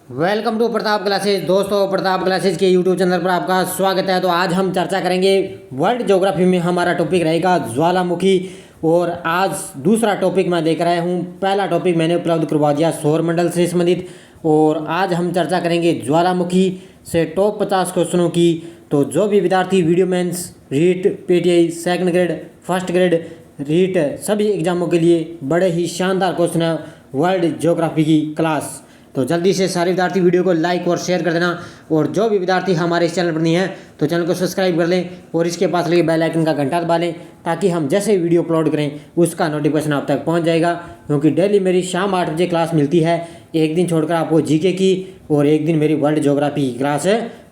Welcome to Pratap classes. दोस्तों, Pratap classes के YouTube channel पर आपका स्वागत है। तो आज हम चर्चा करेंगे वर्ल्ड ज्योग्राफी में हमारा टॉपिक रहेगा ज्वालामुखी। और आज दूसरा टॉपिक मैं देख रहा हूँ। पहला टॉपिक मैंने उपलब्ध करवा दिया सौरमंडल से संबंधित, और आज हम चर्चा करेंगे ज्वालामुखी से टॉप 50 क्वेश्चनों की। तो जो भी विद्यार्थी VDO mains, REET, PTI, second grade, first grade, REET सभी एग्जामों के लिए बड़े ही शानदार क्वेश्चन है वर्ल्ड ज्योग्राफी की क्लास। तो जल्दी से सारे विद्यार्थी वीडियो को लाइक और शेयर कर देना। और जो भी विद्यार्थी हमारे इस चैनल पर नहीं है तो चैनल को सब्सक्राइब कर लें और इसके पास लगे बेल आइकन का घंटा दबा लें, ताकि हम जैसे वीडियो अपलोड करें उसका नोटिफिकेशन आप तक पहुंच जाएगा। क्योंकि डेली मेरी शाम 8 बजे क्लास मिलती है, एक दिन छोड़कर आपको जीके की और एक दिन मेरी वर्ल्ड ज्योग्राफी की क्लास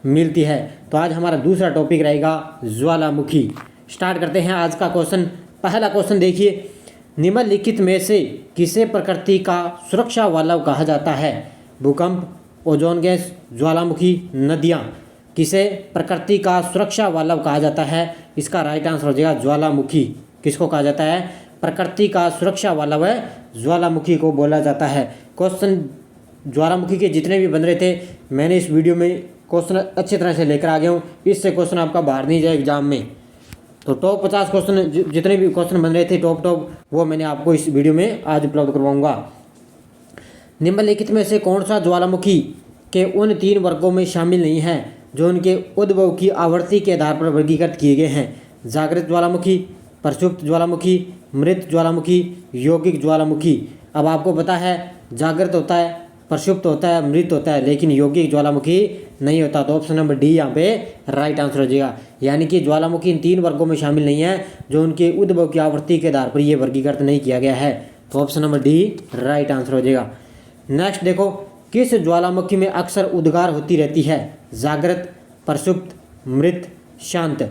मिलती है। तो आज हमारा दूसरा टॉपिक रहेगा ज्वालामुखी। स्टार्ट करते हैं आज का क्वेश्चन। पहला क्वेश्चन देखिए, निम्नलिखित में से किसे प्रकृति का सुरक्षा वाल्व कहा जाता है? भूकंप, ओजोन गैस, ज्वालामुखी, नदियाँ। किसे प्रकृति का सुरक्षा वाल्व कहा जाता है? इसका राइट आंसर हो जाएगा ज्वालामुखी। किसको कहा जाता है? प्रकृति का सुरक्षा वाल्व है ज्वालामुखी को बोला जाता है। क्वेश्चन ज्वालामुखी के जितने भी बन रहे थे मैंने इस वीडियो में क्वेश्चन अच्छी तरह से लेकर आ गया हूँ, इससे क्वेश्चन आपका बाहर नहीं जाए एग्जाम में। तो टॉप 50 क्वेश्चन जितने भी क्वेश्चन बन रहे थे टॉप वो मैंने आपको इस वीडियो में आज उपलब्ध करवाऊंगा। निम्नलिखित में से कौन सा ज्वालामुखी के उन 3 वर्गों में शामिल नहीं है जो उनके उद्भव की आवृत्ति के आधार पर वर्गीकृत किए गए हैं? जागृत ज्वालामुखी, प्रसुप्त ज्वालामुखी, मृत ज्वालामुखी, यौगिक ज्वालामुखी। अब आपको पता है जागृत होता है, प्रसुप्त होता है, मृत होता है, लेकिन यौगिक ज्वालामुखी नहीं होता। तो ऑप्शन नंबर डी यहाँ पे राइट आंसर हो जाएगा। यानी कि ज्वालामुखी इन 3 वर्गों में शामिल नहीं है जो उनके उद्भव की आवृत्ति के आधार पर ये वर्गीकृत नहीं किया गया है। तो option number D right answer हो जाएगा। नेक्स्ट देखो, किस ज्वालामुखी में अक्सर उद्गार होती रहती है? जागृत, प्रसुप्त, मृत, शांत।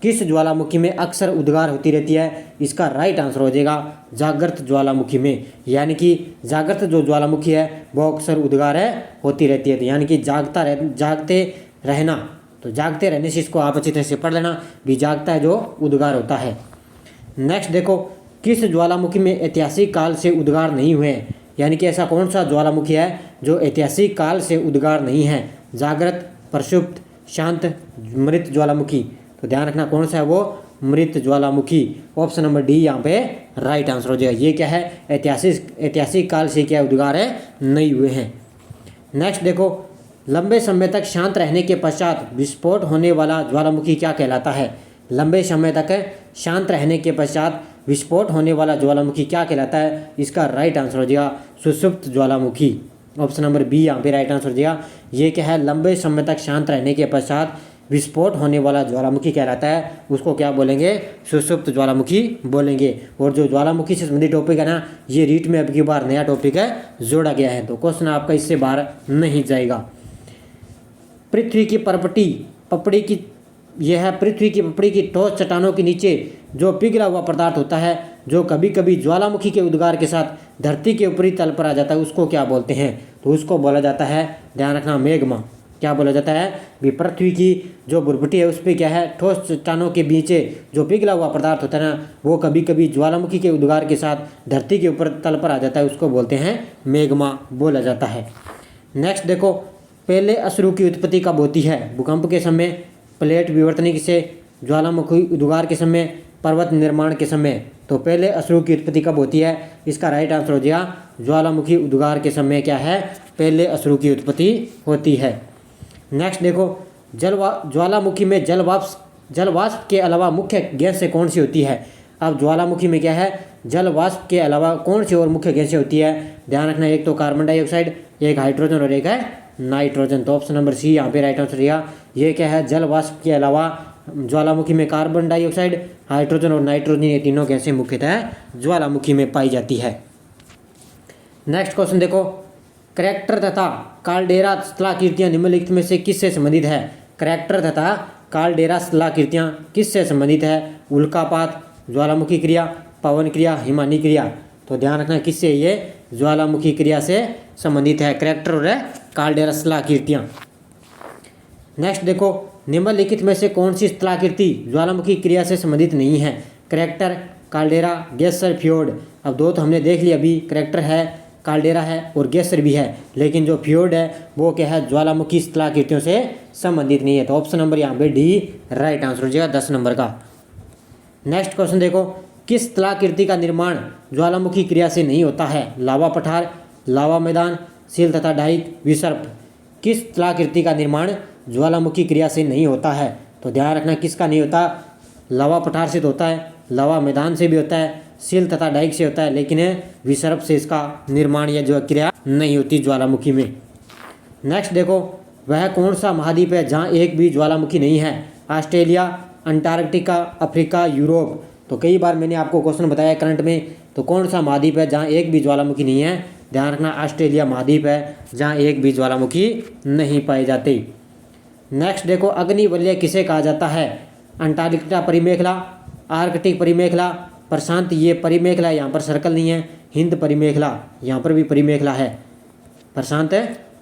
किस ज्वालामुखी में अक्सर उद्गार होती रहती है? इसका राइट आंसर हो जाएगा जागृत ज्वालामुखी में। यानी कि जागृत जो ज्वालामुखी है वो अक्सर उद्गार होती रहती है। तो यानी कि जागते रहना, तो जागते रहने से इसको आप अच्छी तरह से पढ़ लेना, भी जागता है जो उद्गार होता है। नेक्स्ट देखो, किस ज्वालामुखी में ऐतिहासिक काल से उद्गार नहीं हुए हैं? यानी कि ऐसा कौन सा ज्वालामुखी है जो ऐतिहासिक काल से उद्गार नहीं है? जागृत, प्रसुप्त, शांत, मृत ज्वालामुखी। तो ध्यान रखना कौन सा है वो? मृत ज्वालामुखी। ऑप्शन नंबर डी यहाँ पे राइट आंसर हो जाएगा। ये क्या है? ऐतिहासिक काल से क्या उद्गार नहीं हुए हैं। नेक्स्ट देखो, लंबे समय तक शांत रहने के पश्चात विस्फोट होने वाला ज्वालामुखी क्या कहलाता है? लंबे समय तक शांत रहने के पश्चात विस्फोट होने वाला ज्वालामुखी क्या कहलाता है? इसका राइट आंसर हो जाएगा सुषुप्त ज्वालामुखी। ऑप्शन नंबर बी यहाँ पे राइट आंसर हो जाएगा। ये क्या है? लंबे समय तक शांत रहने के पश्चात विस्फोट होने वाला ज्वालामुखी कहलाता है, उसको क्या बोलेंगे? सुषुप्त ज्वालामुखी बोलेंगे। और जो ज्वालामुखी से संबंधित टॉपिक है ना, ये रीट में अब की बार नया टॉपिक है जोड़ा गया है, तो क्वेश्चन आपका इससे बाहर नहीं जाएगा। पृथ्वी की पपड़ी की यह है पृथ्वी की पपड़ी की ठोस चट्टानों के नीचे जो पिघला हुआ पदार्थ होता है, जो कभी कभी ज्वालामुखी के उद्गार के साथ धरती के ऊपरी तल पर आ जाता है, उसको क्या बोलते हैं? तो उसको बोला जाता है, ध्यान रखना, मैग्मा। क्या बोला जाता है? भी पृथ्वी की जो भुरभुटी है उस पर क्या है? ठोस चट्टानों के नीचे जो पिघला हुआ पदार्थ होता है ना, वो कभी कभी ज्वालामुखी के उद्गार के साथ धरती के ऊपर तल पर आ जाता है, उसको बोलते हैं मैग्मा बोला जाता है। नेक्स्ट देखो, पहले अश्रु की उत्पत्ति कब होती है? भूकंप के समय, प्लेट विवर्तनिक से, ज्वालामुखी उद्गार के समय, पर्वत निर्माण के समय। तो पहले अश्रु की उत्पत्ति कब होती है? इसका राइट आंसर हो जाएगा ज्वालामुखी उद्गार के समय क्या है? पहले अश्रु की उत्पत्ति होती है। नेक्स्ट देखो, ज्वालामुखी में जलवाष्प के अलावा मुख्य गैसें कौन सी होती है? अब ज्वालामुखी में क्या है? जलवाष्प के अलावा कौन सी और मुख्य गैसें होती है? ध्यान रखना, एक तो कार्बन डाइऑक्साइड, एक हाइड्रोजन और एक है नाइट्रोजन। तो ऑप्शन नंबर सी यहाँ पे राइट आंसर दिया। ये क्या है? जलवाष्प के अलावा ज्वालामुखी में कार्बन डाइऑक्साइड, हाइड्रोजन और नाइट्रोजन, ये तीनों गैसें मुख्यतः ज्वालामुखी में पाई जाती है। नेक्स्ट क्वेश्चन देखो, करैक्टर तथा काल्डेरा स्थलाकृतियाँ निम्नलिखित में से किससे संबंधित है? करैक्टर तथा काल्डेरा स्थलाकृतियाँ किससे संबंधित है? उल्कापात, ज्वालामुखी क्रिया, पवन क्रिया, हिमानी क्रिया। तो ध्यान रखना किससे? ये ज्वालामुखी क्रिया से संबंधित है, करैक्टर और काल्डेरा स्थलाकृतियाँ। नेक्स्ट देखो, निम्नलिखित में से कौन सी स्थलाकृति ज्वालामुखी क्रिया से संबंधित नहीं है? Crater, caldera, geyser, fjord. अब दो तो हमने देख लिया अभी, करैक्टर है, काल्डेरा है और गेसर भी है, लेकिन जो फ्योर्ड है वो क्या है, ज्वालामुखी स्थलाकृतियों से संबंधित नहीं है। तो ऑप्शन नंबर यहाँ पे डी राइट आंसर हो जाएगा 10 नंबर का। नेक्स्ट क्वेश्चन देखो, किस स्थलाकृति का निर्माण ज्वालामुखी क्रिया से नहीं होता है? लावा पठार, लावा मैदान, सील तथा डाइक, विसर्प। किस स्थलाकृति का निर्माण ज्वालामुखी क्रिया से नहीं होता है? तो ध्यान रखना किसका नहीं होता, लावा पठार से तो होता है, लावा मैदान से भी होता है, सील तथा डाइक से होता है, लेकिन विसर्प से इसका निर्माण या जो क्रिया नहीं होती ज्वालामुखी में। नेक्स्ट देखो, वह कौन सा महाद्वीप है जहाँ एक भी ज्वालामुखी नहीं है? Australia, Antarctica, Africa, Europe. तो कई बार मैंने आपको क्वेश्चन बताया करंट में, तो कौन सा महाद्वीप है जहाँ एक भी ज्वालामुखी नहीं है? ध्यान रखना ऑस्ट्रेलिया महाद्वीप है जहाँ एक भी ज्वालामुखी नहीं पाए जाते। नेक्स्ट देखो, अग्निवलय किसे कहा जाता है? अंटार्कटिका परिमेखला, आर्कटिक परिमेखला, प्रशांत ये परिमेखला, यहाँ पर सर्कल नहीं है, हिंद परिमेखला, यहाँ पर भी परिमेखला है, प्रशांत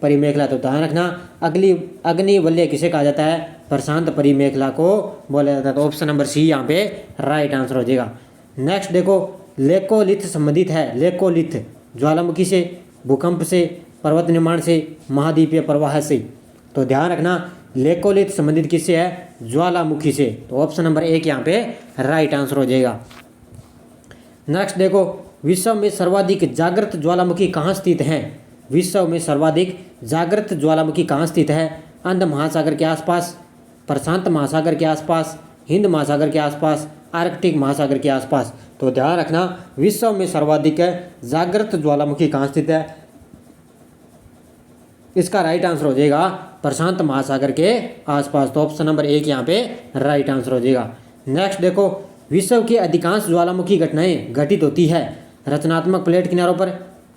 परिमेखला। तो ध्यान रखना अग्निवलय किसे कहा जाता है? प्रशांत परिमेखला को बोला जाता है। तो ऑप्शन नंबर सी यहाँ पे राइट आंसर हो जाएगा। नेक्स्ट देखो, लेकोलिथ संबंधित है, लेकोलिथ ज्वालामुखी से, भूकंप से, पर्वत निर्माण से, महाद्वीपीय प्रवाह से। तो ध्यान रखना लेकोलिथ संबंधित किससे है? ज्वालामुखी से। तो ऑप्शन नंबर 1 यहाँ पे राइट आंसर हो जाएगा। नेक्स्ट देखो, विश्व में सर्वाधिक जागृत ज्वालामुखी कहाँ स्थित हैं? विश्व में सर्वाधिक जागृत ज्वालामुखी कहाँ स्थित है? अंध महासागर के आसपास, प्रशांत महासागर के आसपास, हिंद महासागर के आसपास, आर्कटिक महासागर के आसपास। तो ध्यान रखना विश्व में सर्वाधिक जागृत ज्वालामुखी कहाँ स्थित है? इसका राइट आंसर हो जाएगा प्रशांत महासागर के आसपास। तो ऑप्शन नंबर 1 यहाँ पे राइट आंसर हो जाएगा। नेक्स्ट देखो, विश्व की अधिकांश ज्वालामुखी घटनाएं घटित होती है रचनात्मक प्लेट किनारों पर,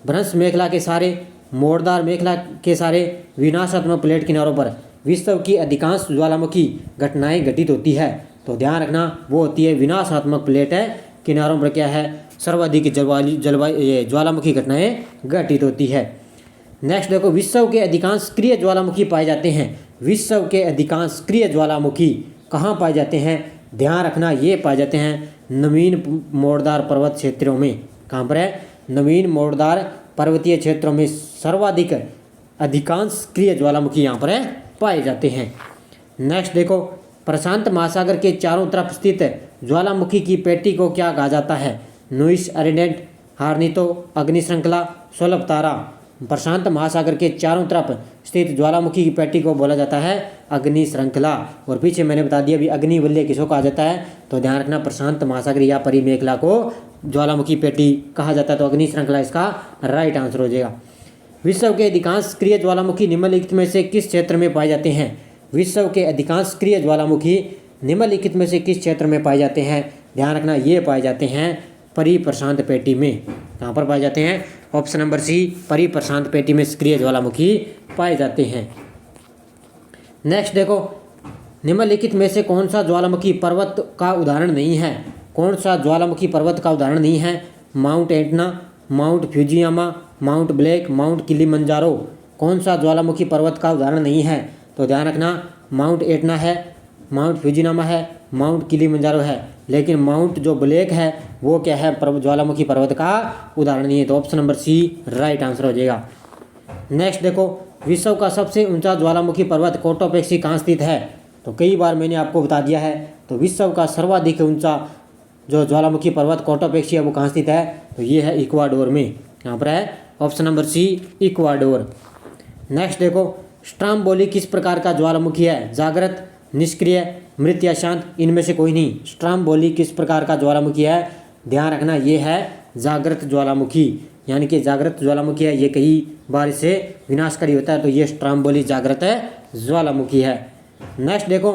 भ्रंश मेखला के सारे, मोड़दार मेखला के सारे, विनाशात्मक प्लेट किनारों पर। विश्व की अधिकांश ज्वालामुखी घटनाएं घटित होती है, तो ध्यान रखना वो होती है विनाशात्मक प्लेट है किनारों पर क्या है, सर्वाधिक ज्वालामुखी घटनाएं घटित होती है। नेक्स्ट देखो, विश्व के अधिकांश सक्रिय ज्वालामुखी पाए जाते हैं। विश्व के अधिकांश सक्रिय ज्वालामुखी कहाँ पाए जाते हैं? ध्यान रखना ये पाए जाते हैं नवीन मोड़दार पर्वत क्षेत्रों में। कहाँ पर है? नवीन मोड़दार पर्वतीय क्षेत्रों में सर्वाधिक अधिकांश सक्रिय ज्वालामुखी यहाँ पर पाए जाते हैं। नेक्स्ट देखो, प्रशांत महासागर के चारों तरफ स्थित ज्वालामुखी की पेटी को क्या कहा जाता है? नोइस अरेडेंट, हार्नितो, अग्नि श्रृंखला, स्वल्प तारा। प्रशांत महासागर के चारों तरफ स्थित ज्वालामुखी की पेटी को बोला जाता है अग्नि श्रृंखला। और पीछे मैंने बता दिया अभी अग्निवलय किसको कहा जाता है? तो ध्यान रखना प्रशांत महासागर या परिमेखला को ज्वालामुखी पेटी कहा जाता है। तो अग्नि श्रृंखला इसका राइट आंसर हो जाएगा। विश्व के अधिकांश सक्रिय ज्वालामुखी निम्नलिखित में से किस क्षेत्र में पाए जाते हैं? विश्व के अधिकांश सक्रिय ज्वालामुखी निम्नलिखित में से किस क्षेत्र में पाए जाते हैं? ध्यान रखना ये पाए जाते हैं परिप्रशांत पेटी में। कहाँ पर पाए जाते हैं? ऑप्शन नंबर सी परिप्रशांत पेटी में सक्रिय ज्वालामुखी पाए जाते हैं। नेक्स्ट देखो, निम्नलिखित में से कौन सा ज्वालामुखी पर्वत का उदाहरण नहीं है? कौन सा ज्वालामुखी पर्वत का उदाहरण नहीं है? Mount Etna, mount Fujiyama, mount black, mount Kilimanjaro. कौन सा ज्वालामुखी पर्वत का उदाहरण नहीं है? तो ध्यान रखना माउंट एटना है, माउंट फ्यूजियामा है, माउंट किलिमंजारो है, लेकिन माउंट जो ब्लैक है वो क्या है? ज्वालामुखी पर्वत का उदाहरण नहीं है। तो option number C right answer हो जाएगा। नेक्स्ट देखो, विश्व का सबसे ऊंचा ज्वालामुखी पर्वत कोटोपेक्सी कहाँ स्थित है? तो कई बार मैंने आपको बता दिया है। तो विश्व का सर्वाधिक ऊंचा जो ज्वालामुखी पर्वत कोटोपेक्सी है वो कहाँ स्थित है? तो ये है इक्वाडोर में। यहाँ पर है option number C Ecuador. Next देखो, स्ट्राम्बोली किस प्रकार का ज्वालामुखी है? जागृत, निष्क्रिय, मृत या शांत? इनमें से कोई नहीं। स्ट्राम्बोली किस प्रकार का ज्वालामुखी है? ध्यान रखना ये है जागृत ज्वालामुखी, यानी कि जागृत ज्वालामुखी है, ये कई बार इससे विनाशकारी होता है। तो ये स्ट्राम्बोली जागृत ज्वालामुखी है। नेक्स्ट देखो,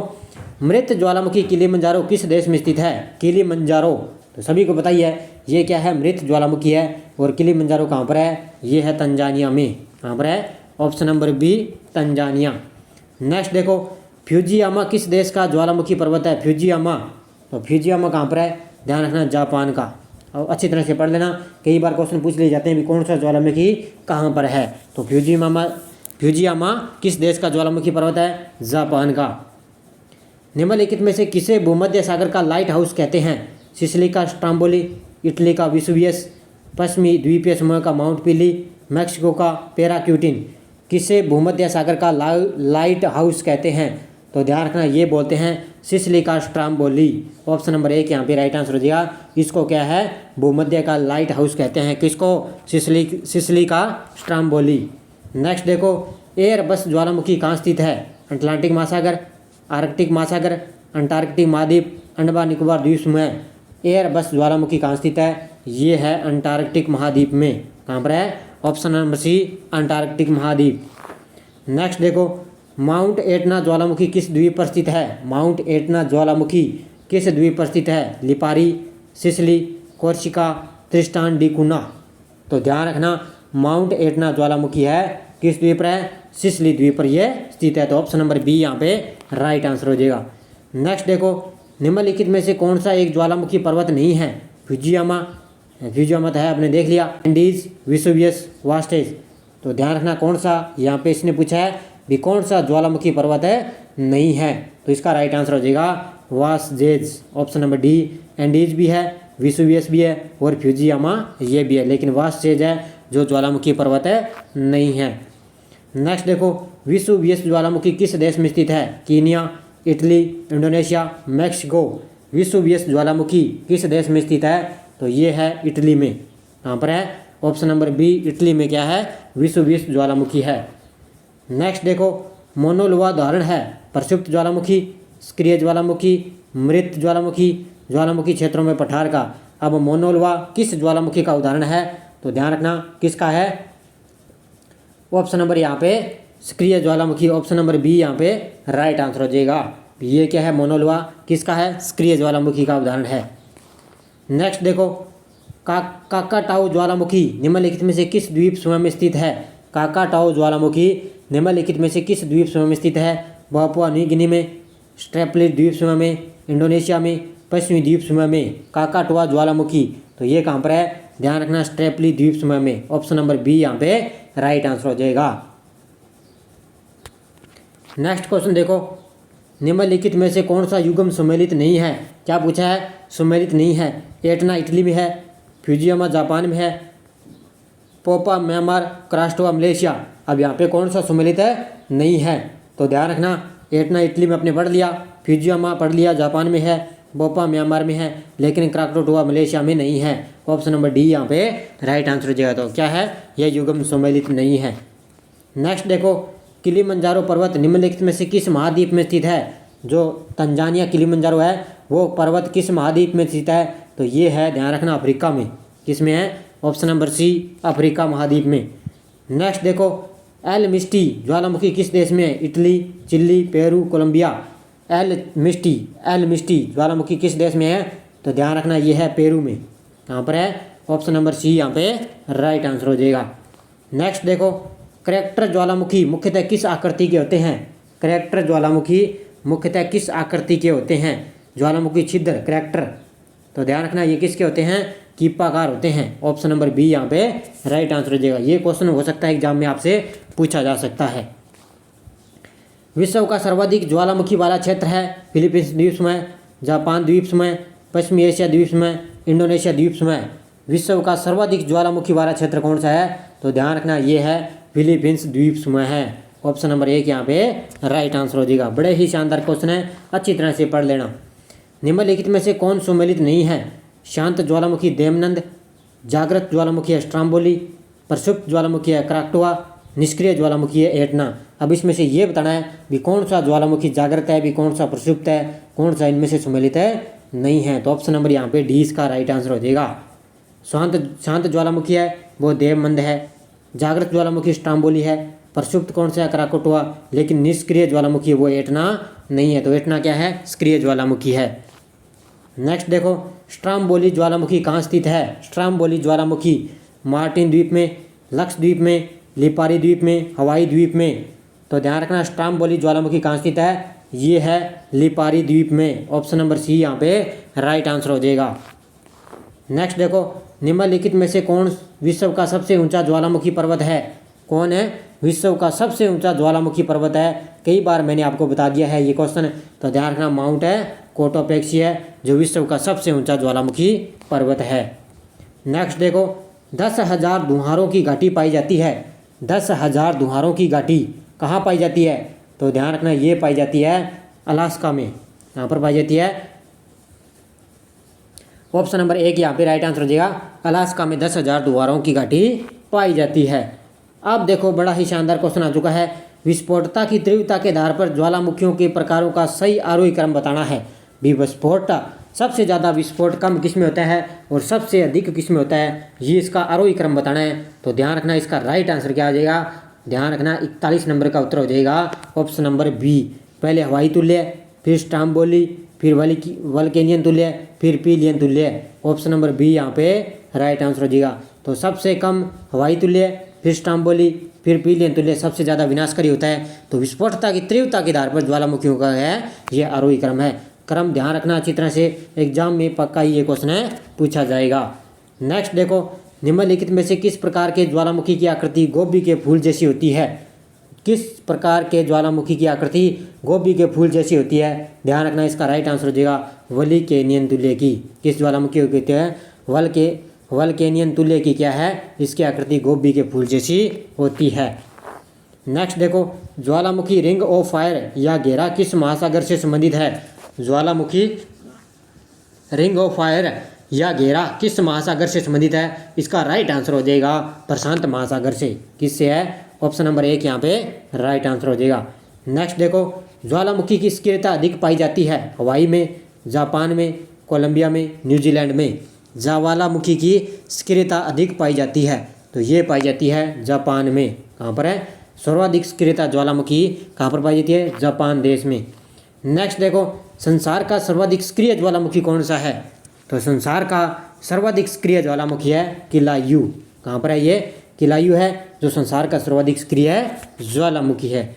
मृत ज्वालामुखी किलिमंजारो किस देश में स्थित है? किलिमंजारो तो सभी को बताइए ये क्या है? मृत ज्वालामुखी है। और किलिमंजारो कहाँ पर है? ये है तंजानिया में। कहाँ पर है? Option number B Tanzania. Next देखो, फ्यूजियामा किस देश का ज्वालामुखी पर्वत है? फ्यूजियामा तो फ्यूजियामा कहाँ पर है? ध्यान रखना जापान का। और अच्छी तरह से पढ़ लेना, कई बार क्वेश्चन पूछ लिए जाते हैं भी कौन सा ज्वालामुखी कहाँ पर है। तो फ्यूजियामा किस देश का ज्वालामुखी पर्वत है? जापान का। निम्नलिखित में से किसे भूमध्य सागर का लाइट हाउस कहते हैं? सिसिली का स्ट्राम्बोली, इटली का विसुवियस, पश्चिमी द्वीपीय समूह का माउंट पिली, मैक्सिको का पेराक्यूटिन। किसे भूमध्य सागर का लाइट हाउस कहते हैं? तो ध्यान रखना ये बोलते हैं सिसिली का स्ट्राम्बोली। ऑप्शन नंबर 1 यहाँ पे राइट आंसर हो जाएगा। इसको क्या है? भूमध्य का लाइट हाउस कहते हैं। किसको? सिसिली का स्ट्राम्बोली। नेक्स्ट देखो, एयरबस ज्वालामुखी कहाँ स्थित है? अटलांटिक महासागर, आर्कटिक महासागर, अंटार्कटिक महाद्वीप, अंडमान निकोबार द्वीप समूह। एयरबस ज्वालामुखी कहाँ स्थित है? ये है अंटार्कटिक महाद्वीप में। कहाँ पर है? ऑप्शन नंबर सी, अंटार्कटिक महाद्वीप। नेक्स्ट देखो, माउंट एटना ज्वालामुखी किस द्वीप पर स्थित है? माउंट एटना ज्वालामुखी किस द्वीप पर स्थित है? लिपारी, सिसिली, कोर्सिका, त्रिस्टान डी कुना। तो ध्यान रखना, माउंट एटना ज्वालामुखी है किस द्वीप पर है? सिसिली द्वीप पर यह स्थित है। तो ऑप्शन नंबर बी यहाँ पे राइट आंसर हो जाएगा। नेक्स्ट देखो, निम्नलिखित में से कौन सा एक ज्वालामुखी पर्वत नहीं है? फ्यूजियामा तो है, आपने देख लिया। एंडीज, वेसुवियस, वास्टेज। तो ध्यान रखना कौन सा, यहाँ पे इसने पूछा है भी कौन सा ज्वालामुखी पर्वत है? नहीं है। तो इसका राइट आंसर हो जाएगा वास्टेज। Option number D. एंडीज भी है, वेसुवियस भी है और फ्यूजियामा ये भी है, लेकिन वास्टेज है जो ज्वालामुखी पर्वत है नहीं है। नेक्स्ट देखो, वेसुवियस ज्वालामुखी किस देश में स्थित है? Kenya, Italy, Indonesia, Mexico. Vesuvius ज्वालामुखी किस देश में स्थित है? तो ये है इटली में। कहाँ पर है? ऑप्शन नंबर बी, इटली में क्या है? वेसुवियस ज्वालामुखी है। नेक्स्ट देखो, मोनोलोवा उदाहरण है प्रक्षुब्ध ज्वालामुखी, सक्रिय ज्वालामुखी, मृत ज्वालामुखी, ज्वालामुखी क्षेत्रों में पठार का। अब मोनोलोवा किस ज्वालामुखी का उदाहरण है? तो ध्यान रखना किसका है? ऑप्शन नंबर यहाँ पे सक्रिय ज्वालामुखी। ऑप्शन नंबर बी यहाँ पे राइट आंसर हो जाएगा। ये क्या है? मोनोलोवा किसका है? सक्रिय ज्वालामुखी का उदाहरण है। नेक्स्ट देखो, काकाटाओ ज्वालामुखी निम्नलिखित में से किस द्वीप समूह में स्थित है? काकाटाओ ज्वालामुखी निम्नलिखित में से किस द्वीप समूह में स्थित है? पापुआ न्यू गिनी में, स्ट्रेपलिट द्वीप समूह में, इंडोनेशिया में, पश्चिमी द्वीप समूह में। काकाटोआ ज्वालामुखी तो ये कहाँ पर है? ध्यान रखना, स्ट्रेपलिट द्वीप समूह में। ऑप्शन नंबर बी यहाँ पे राइट आंसर हो जाएगा। नेक्स्ट क्वेश्चन देखो, निम्नलिखित में से कौन सा युग्म सम्मिलित नहीं है? क्या पूछा है? सम्मिलित नहीं है। एटना इटली में है, फ्यूजियामा जापान में है, पोपा म्यांमार, क्रास्टोवा मलेशिया। अब यहाँ पे कौन सा सम्मिलित है? नहीं है। तो ध्यान रखना, एटना इटली में आपने पढ़ लिया, फ्यूजियामा पढ़ लिया, जापान में है, पोपा म्यांमार में है, लेकिन क्रास्टोवा मलेशिया में नहीं है। ऑप्शन नंबर डी यहाँ पे राइट आंसर हो जाएगा। तो क्या है? यह युग्म सम्मिलित नहीं है। नेक्स्ट देखो, किलिमंजारो पर्वत निम्नलिखित में से किस महाद्वीप में स्थित है? जो तंजानिया किलिमंजारो है वो पर्वत किस महाद्वीप में स्थित है? तो ये है, ध्यान रखना, अफ्रीका में। किस में है? ऑप्शन नंबर सी, अफ्रीका महाद्वीप में। नेक्स्ट देखो, एल मिस्टी ज्वालामुखी किस देश में है? Italy, Chile, Peru, Colombia. El Misti ज्वालामुखी किस देश में है? तो ध्यान रखना ये है पेरू में। कहाँ पर है? ऑप्शन नंबर सी यहाँ पे राइट आंसर हो जाएगा। नेक्स्ट देखो, करैक्टर ज्वालामुखी मुख्यतः किस आकृति के होते हैं? करैक्टर ज्वालामुखी मुख्यतः किस आकृति के होते हैं? ज्वालामुखी छिद्र करैक्टर। तो ध्यान रखना ये किसके होते हैं? कीपाकार होते हैं। ऑप्शन नंबर बी यहाँ पे राइट आंसर हो जाएगा। ये क्वेश्चन हो सकता है एग्जाम में आपसे पूछा जा सकता है। विश्व का सर्वाधिक ज्वालामुखी वाला क्षेत्र है फिलीपींस द्वीप समूह, जापान द्वीप समूह, पश्चिमी एशिया द्वीप समूह, इंडोनेशिया द्वीप समूह। विश्व का सर्वाधिक ज्वालामुखी वाला क्षेत्र कौन सा है? तो ध्यान रखना ये है फिलीपींस द्वीप समूह है। ऑप्शन नंबर 1 यहाँ पे राइट आंसर हो जाएगा। बड़े ही शानदार क्वेश्चन है, अच्छी तरह से पढ़ लेना। निम्नलिखित में से कौन सम्मिलित नहीं है? शांत ज्वालामुखी देवनंद, जागृत ज्वालामुखी है स्ट्राम्बोली, प्रक्षुब्ध ज्वालामुखी है क्राकटोआ, निष्क्रिय ज्वालामुखी है एटना। अब इसमें से ये बताना है भी कौन सा ज्वालामुखी जागृत है, भी कौन सा प्रक्षुब्ध है, कौन सा इनमें से सम्मिलित है नहीं है। तो ऑप्शन नंबर यहाँ पे डी इसका राइट आंसर हो जाएगा। शांत ज्वालामुखी है वो देवमंद है, जागृत ज्वालामुखी स्ट्राम्बोली है, प्रक्षुब्ध कौन सा है क्राकोटोआ, लेकिन निष्क्रिय ज्वालामुखी है वो एटना नहीं है। तो एटना क्या है? सक्रिय ज्वालामुखी है। नेक्स्ट देखो, स्ट्राम्बोली ज्वालामुखी कहाँ स्थित है? स्ट्राम्बोली ज्वालामुखी मार्टिन द्वीप में, लक्षद्वीप में, लिपारी द्वीप में, हवाई द्वीप में। तो ध्यान रखना स्ट्राम्बोली ज्वालामुखी कहाँ स्थित है? ये है लिपारी द्वीप में। ऑप्शन नंबर सी यहाँ पे राइट आंसर हो जाएगा। नेक्स्ट देखो, निम्नलिखित में से कौन विश्व का सबसे ऊंचा ज्वालामुखी पर्वत है? कौन है विश्व का सबसे ऊंचा ज्वालामुखी पर्वत है? कई बार मैंने आपको बता दिया है ये क्वेश्चन, तो ध्यान रखना माउंट है कोटोपेक्सी है जो विश्व का सबसे ऊंचा ज्वालामुखी पर्वत है। नेक्स्ट देखो, 10,000 धुआरों की घाटी पाई जाती है। 10,000 धुआरों की घाटी कहाँ पाई जाती है? तो ध्यान रखना ये पाई जाती है अलास्का में। यहाँ पर पाई जाती है। ऑप्शन नंबर 1 यहाँ पे राइट आंसर हो जाएगा। अलास्का में 10,000 धुआरों की घाटी पाई जाती है। अब देखो बड़ा ही शानदार क्वेश्चन आ चुका है। विस्फोटता की तीव्रता के आधार पर ज्वालामुखियों के प्रकारों का सही आरोही क्रम बताना है। विस्फोट सबसे ज़्यादा विस्फोट कम किस में होता है और सबसे अधिक किस में होता है, ये इसका आरोही क्रम बताना है। तो ध्यान रखना इसका राइट आंसर क्या आ जाएगा? ध्यान रखना 41 नंबर का उत्तर हो जाएगा ऑप्शन नंबर बी। पहले हवाई तुल्य, फिर स्टाम्बोली, फिर वल्केनियन तुल्य, फिर पीलियन तुल्य। ऑप्शन नंबर बी यहाँ पे राइट आंसर हो जाएगा। तो सबसे कम हवाई तुल्य, फिर स्टाम्बोली, फिर पीलियन तुल्य सबसे ज़्यादा विनाशकारी होता है। तो विस्फोटता की तीव्रता के आधार पर ज्वालामुखियों का है ये आरोही क्रम है। क्रम ध्यान रखना अच्छी तरह से, एग्जाम में पक्का ही ये क्वेश्चन है पूछा जाएगा। नेक्स्ट देखो, निम्नलिखित में से किस प्रकार के ज्वालामुखी की आकृति गोभी के फूल जैसी होती है? किस प्रकार के ज्वालामुखी की आकृति गोभी के फूल जैसी होती है? ध्यान रखना इसका राइट आंसर हो जाएगा वल्केनियन तुल्य की। किस ज्वालामुखी को कहते हैं? वल्केनियन तुल्य की क्या है? इसकी आकृति गोभी के फूल जैसी होती है। नेक्स्ट देखो, ज्वालामुखी रिंग ऑफ फायर या घेरा किस महासागर से संबंधित है? ज्वालामुखी रिंग ऑफ फायर या घेरा किस महासागर से संबंधित है? इसका राइट आंसर हो जाएगा प्रशांत महासागर से। किससे है? ऑप्शन नंबर 1 यहाँ पे राइट आंसर हो जाएगा। नेक्स्ट देखो, ज्वालामुखी की सक्रियता अधिक पाई जाती है हवाई में, जापान में, कोलंबिया में, न्यूजीलैंड में। ज्वालामुखी की सक्रियता अधिक पाई जाती है तो ये पाई जाती है जापान में। कहाँ पर है? सर्वाधिक सक्रियता ज्वालामुखी कहाँ पर पाई जाती है? जापान देश में। नेक्स्ट देखो, संसार का सर्वाधिक सक्रिय ज्वालामुखी कौन सा है? तो संसार का सर्वाधिक सक्रिय ज्वालामुखी है किलायू। कहाँ पर है? ये किलायू है जो संसार का सर्वाधिक सक्रिय ज्वालामुखी है।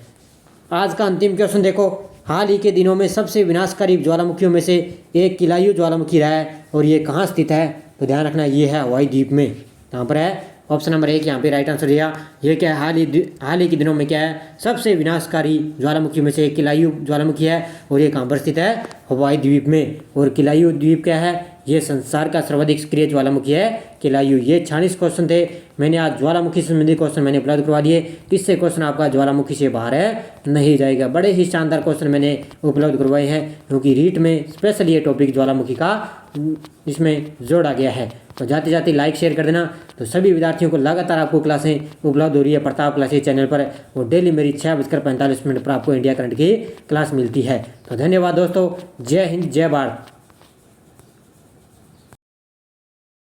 आज का अंतिम क्वेश्चन देखो, हाल ही के दिनों में सबसे विनाशकारी ज्वालामुखियों में से एक किलायू ज्वालामुखी रहा है और ये कहाँ स्थित है? तो ध्यान रखना ये है हवाई द्वीप में। कहाँ पर है? ऑप्शन नंबर 1 यहाँ पे राइट आंसर दिया। ये क्या है? हाल ही के दिनों में क्या है? सबसे विनाशकारी ज्वालामुखी में से एक किलायू ज्वालामुखी है और ये कहाँ पर स्थित है? हवाई द्वीप में। और किलायू द्वीप क्या है? ये संसार का सर्वाधिक सक्रिय ज्वालामुखी है किलायू। ये 46 क्वेश्चन थे। मैंने आज ज्वालामुखी से संबंधित क्वेश्चन मैंने उपलब्ध करवा दिए। इससे क्वेश्चन आपका ज्वालामुखी से बाहर नहीं जाएगा। बड़े ही शानदार क्वेश्चन मैंने उपलब्ध करवाए हैं क्योंकि रीट में स्पेशल ये टॉपिक ज्वालामुखी का इसमें जोड़ा गया है। तो जाते जाते लाइक शेयर कर देना। तो सभी विद्यार्थियों को लगातार आपको क्लासें उपलब्ध हो रही है प्रताप क्लासेस चैनल पर और डेली मेरी 6:45 पर आपको इंडिया करंट की क्लास मिलती है। तो धन्यवाद दोस्तों। जय हिंद, जय भारत।